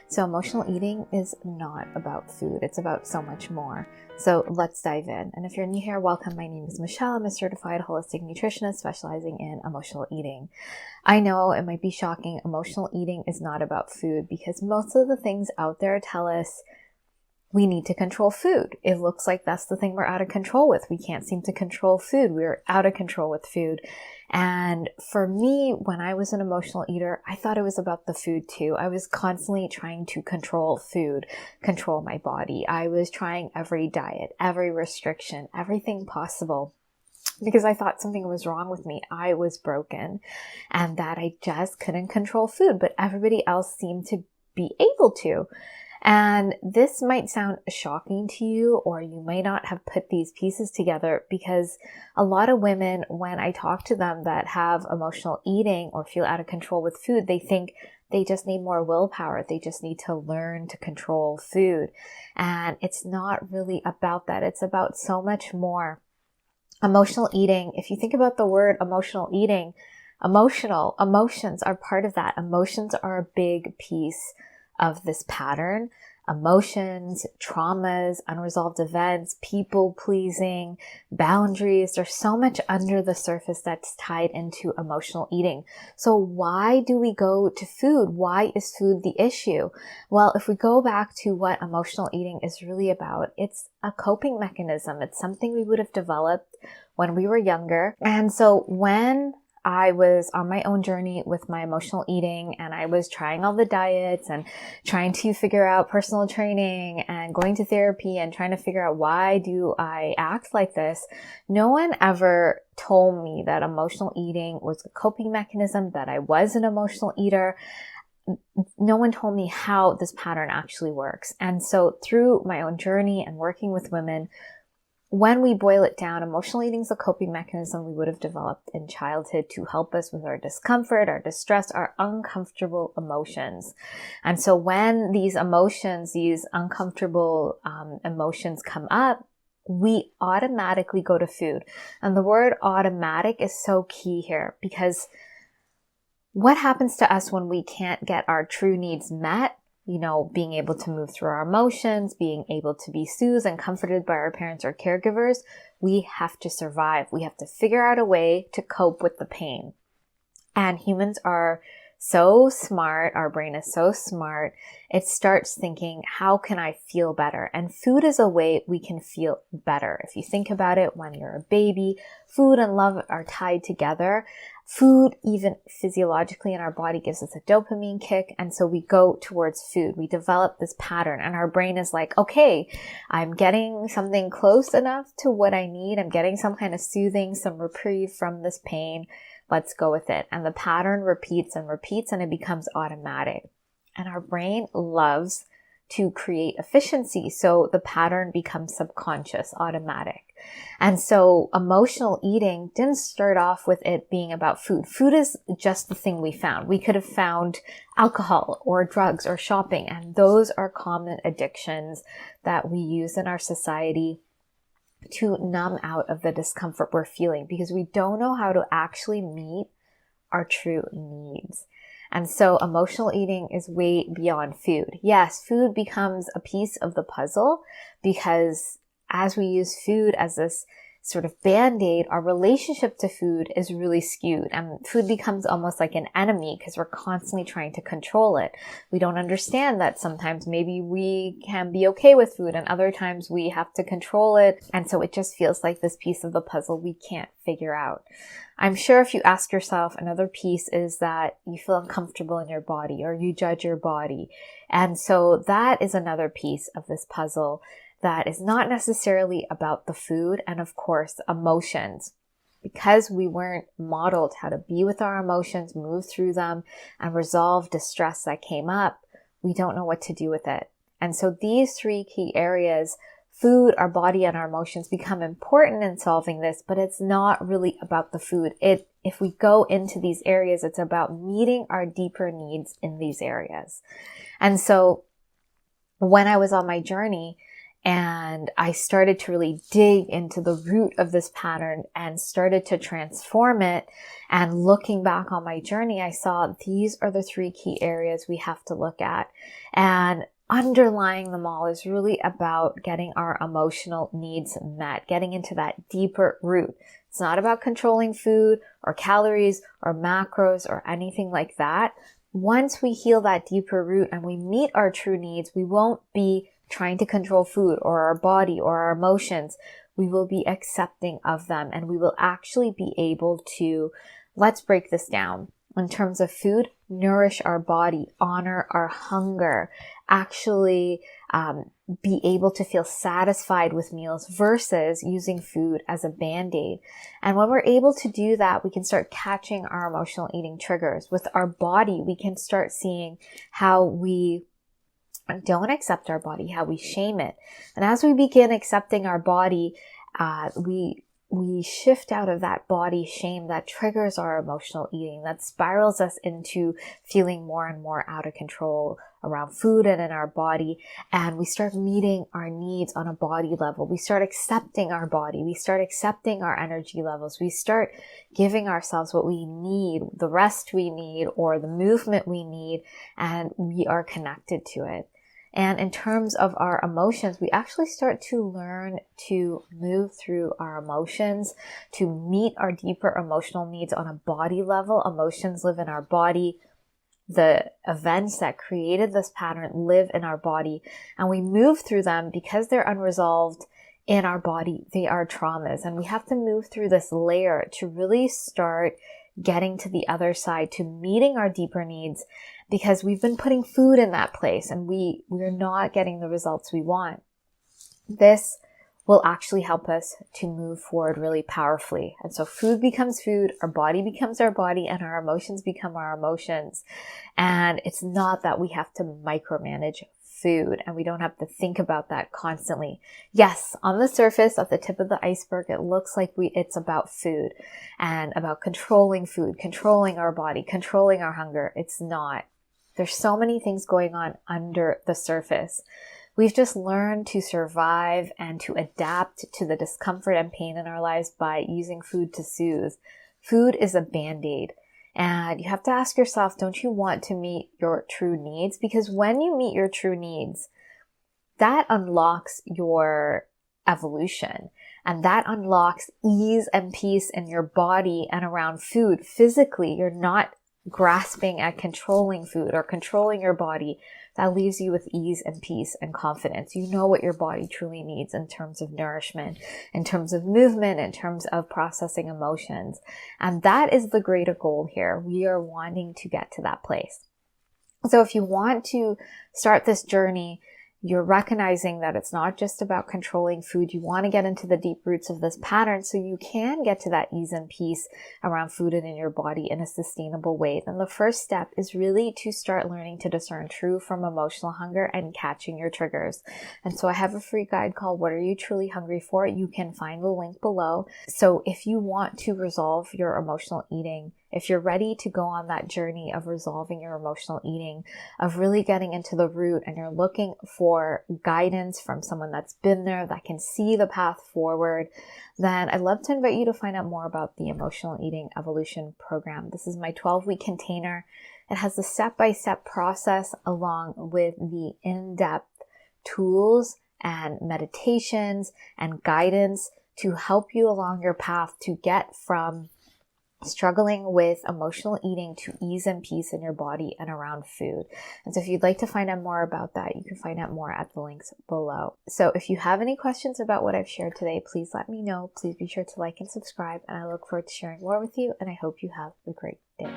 So emotional eating is not about food. It's about so much more. So let's dive in. And if you're new here, welcome. My name is Michelle. I'm a certified holistic nutritionist specializing in emotional eating. I know it might be shocking. Emotional eating is not about food because most of the things out there tell us we need to control food. It looks like that's the thing we're out of control with. We can't seem to control food. We're out of control with food. And for me, when I was an emotional eater, I thought it was about the food too. I was constantly trying to control food, control my body. I was trying every diet, every restriction, everything possible, because I thought something was wrong with me. I was broken and that I just couldn't control food, but everybody else seemed to be able to. And this might sound shocking to you, or you may not have put these pieces together, because a lot of women, when I talk to them that have emotional eating or feel out of control with food, they think they just need more willpower. They just need to learn to control food. And it's not really about that. It's about so much more. Emotional eating, if you think about the word emotional eating, emotions are part of that. Emotions are a big piece of this pattern. Emotions, traumas, unresolved events, people pleasing, boundaries. There's so much under the surface that's tied into emotional eating. So why do we go to food? Why is food the issue? Well, if we go back to what emotional eating is really about, it's a coping mechanism. It's something we would have developed when we were younger. And so when I was on my own journey with my emotional eating, and I was trying all the diets and trying to figure out personal training and going to therapy and trying to figure out why do I act like this. No one ever told me that emotional eating was a coping mechanism, that I was an emotional eater. No one told me how this pattern actually works. And so through my own journey and working with women, when we boil it down, emotional eating is a coping mechanism we would have developed in childhood to help us with our discomfort, our distress, our uncomfortable emotions. And so when these emotions, these uncomfortable emotions come up, we automatically go to food. And the word automatic is so key here, because what happens to us when we can't get our true needs met? Being able to move through our emotions, being able to be soothed and comforted by our parents or caregivers, we have to survive. We have to figure out a way to cope with the pain. And humans are so smart. Our brain is so smart. It starts thinking, how can I feel better? And food is a way we can feel better. If you think about it, when you're a baby, food and love are tied together. Food, even physiologically in our body, gives us a dopamine kick. And so we go towards food. We develop this pattern and our brain is like, okay, I'm getting something close enough to what I need. I'm getting some kind of soothing, some reprieve from this pain. Let's go with it. And the pattern repeats and repeats, and it becomes automatic. And our brain loves to create efficiency. So the pattern becomes subconscious, automatic. And so emotional eating didn't start off with it being about food. Food is just the thing we found. We could have found alcohol or drugs or shopping. And those are common addictions that we use in our society to numb out of the discomfort we're feeling, because we don't know how to actually meet our true needs. And so emotional eating is way beyond food. Yes, food becomes a piece of the puzzle, because as we use food as this sort of band-aid, our relationship to food is really skewed, and food becomes almost like an enemy because we're constantly trying to control it. We don't understand that sometimes maybe we can be okay with food and other times we have to control it. And so it just feels like this piece of the puzzle we can't figure out. I'm sure if you ask yourself, another piece is that you feel uncomfortable in your body or you judge your body. And so that is another piece of this puzzle that is not necessarily about the food, and of course, emotions. Because we weren't modeled how to be with our emotions, move through them, and resolve distress that came up, we don't know what to do with it. And so these three key areas, food, our body, and our emotions, become important in solving this, but it's not really about the food. If we go into these areas, it's about meeting our deeper needs in these areas. And so when I was on my journey, And I started to really dig into the root of this pattern and started to transform it. And looking back on my journey, I saw these are the 3 key areas we have to look at. And underlying them all is really about getting our emotional needs met, getting into that deeper root. It's not about controlling food or calories or macros or anything like that. Once we heal that deeper root and we meet our true needs, we won't be trying to control food or our body or our emotions. We will be accepting of them, and we will actually be able to, let's break this down. In terms of food, nourish our body, honor our hunger, actually be able to feel satisfied with meals versus using food as a band-aid. And when we're able to do that, we can start catching our emotional eating triggers. With our body, we can start seeing how we don't accept our body, how we shame it. And as we begin accepting our body, we shift out of that body shame that triggers our emotional eating, that spirals us into feeling more and more out of control around food and in our body. And we start meeting our needs on a body level. We start accepting our body. We start accepting our energy levels. We start giving ourselves what we need, the rest we need, or the movement we need, and we are connected to it. And in terms of our emotions, we actually start to learn to move through our emotions, to meet our deeper emotional needs on a body level. Emotions live in our body. The events that created this pattern live in our body, and we move through them because they're unresolved in our body. They are traumas, and we have to move through this layer to really start getting to the other side, to meeting our deeper needs, because we've been putting food in that place and we're not getting the results we want. This will actually help us to move forward really powerfully. And so food becomes food, our body becomes our body, and our emotions become our emotions. And it's not that we have to micromanage food, and we don't have to think about that constantly. Yes, on the surface, at the tip of the iceberg, it looks like it's about food and about controlling food, controlling our body, controlling our hunger. It's not. There's so many things going on under the surface. We've just learned to survive and to adapt to the discomfort and pain in our lives by using food to soothe. Food is a band-aid. And you have to ask yourself, don't you want to meet your true needs? Because when you meet your true needs, that unlocks your evolution. And that unlocks ease and peace in your body and around food. Physically, you're not grasping at controlling food or controlling your body. That leaves you with ease and peace and confidence. You know what your body truly needs in terms of nourishment, in terms of movement, in terms of processing emotions. And that is the greater goal here. We are wanting to get to that place. So if you want to start this journey, you're recognizing that it's not just about controlling food. You want to get into the deep roots of this pattern so you can get to that ease and peace around food and in your body in a sustainable way. Then the first step is really to start learning to discern true from emotional hunger and catching your triggers. And so I have a free guide called What Are You Truly Hungry For? You can find the link below. So if you want to resolve your emotional eating, if you're ready to go on that journey of resolving your emotional eating, of really getting into the root, and you're looking for guidance from someone that's been there, that can see the path forward, then I'd love to invite you to find out more about the Emotional Eating Evolution Program. This is my 12-week container. It has the step-by-step process along with the in-depth tools and meditations and guidance to help you along your path to get from struggling with emotional eating to ease and peace in your body and around food. And so if you'd like to find out more about that, you can find out more at the links below. So if you have any questions about what I've shared today, please let me know. Please be sure to like and subscribe, and I look forward to sharing more with you, and I hope you have a great day.